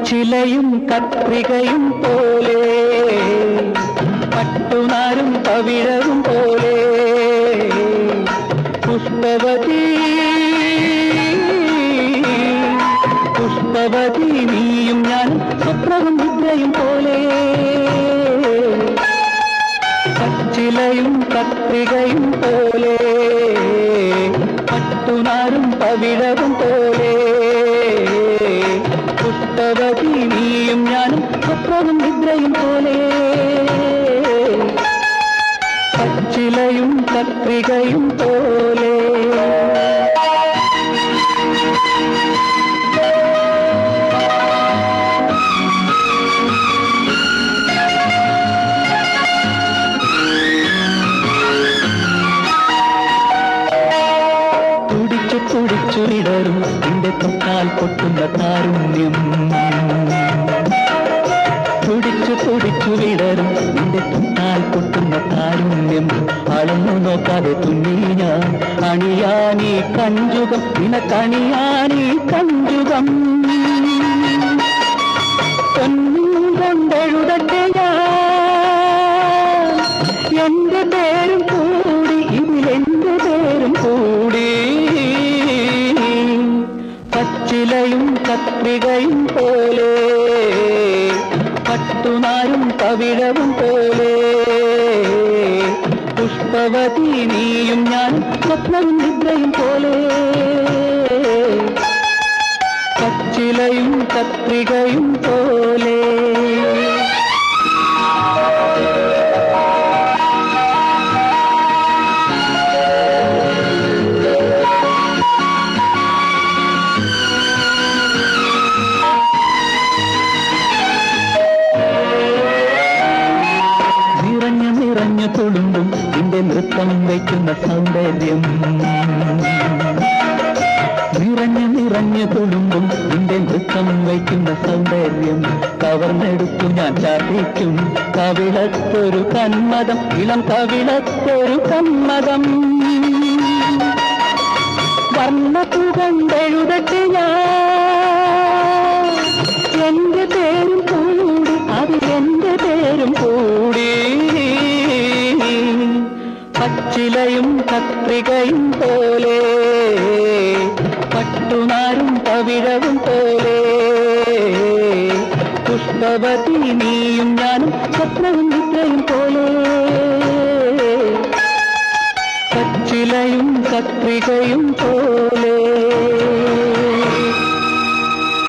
പച്ചിലയും കത്രികയും പോലെ പട്ടുനാരും പവിഴവും പോലെ പുഷ്പവതി പുഷ്പവതി നീയും ഞാനും സ്വപ്നവും നിദ്രയും പോലെ പച്ചിലയും കത്രികയും പോലെ പട്ടുനാരും പവിഴവും പോലെ പുഷ്പവതി നീയും ഞാനും സ്വപ്നവും നിദ്രയും പോലെ പച്ചിലയും കത്രികയും പോലെ തുടിച്ചു വിടരും നിന്റെ തൊട്ടാൽ പൊട്ടുന്ന താരുണ്യം തുടിച്ചു വിടരും നിന്റെ തൊട്ടാൽ പൊട്ടുന്ന താരുണ്യം അളന്നു നോക്കാതെ തുന്നി ഞാൻ അണിയാനീ കഞ്ചുകം നിനക്കണിയാനീ കഞ്ചുകം കൊണ്ടെഴുതട്ടെ ഞാൻ എന്റെ പേരും കൂടി ഇതിലെന്റെ പേരും കൂടി പച്ചിലയും കത്രികയും പോലെ പട്ടുനാരും പവിഴവും പോലെ പുഷ്പവതി നീയും ഞാൻ സ്വപ്നവും നിദ്രയും പോലെ പച്ചിലയും കത്രികയും പോലെ നിറഞ്ഞു തുളുമ്പും നിന്റെ നൃത്തം വയ്ക്കുന്ന സൗന്ദര്യം നിറഞ്ഞു തുളുമ്പും നിന്റെ നൃത്തം വയ്ക്കുന്ന സൗന്ദര്യം കവർന്നെടുത്തു ഞാൻ ചാർത്തിക്കും കവിളത്തൊരു കന്മദം ഇളം കവിളത്തൊരു കന്മദം വർണ്ണത്തു കണ്ടെഴുതട്ടെ ഞാൻ എന്റെ പേരും കൂടി അത് എന്റെ പേരും കൂടി പച്ചിലയും കത്രികയും പോലെ പട്ടുനാരും പവിഴവും പോലെ പുഷ്പവതി നീയും ഞാനും സ്വപ്നവും നിദ്രയും പോലെ പച്ചിലയും കത്രികയും പോലെ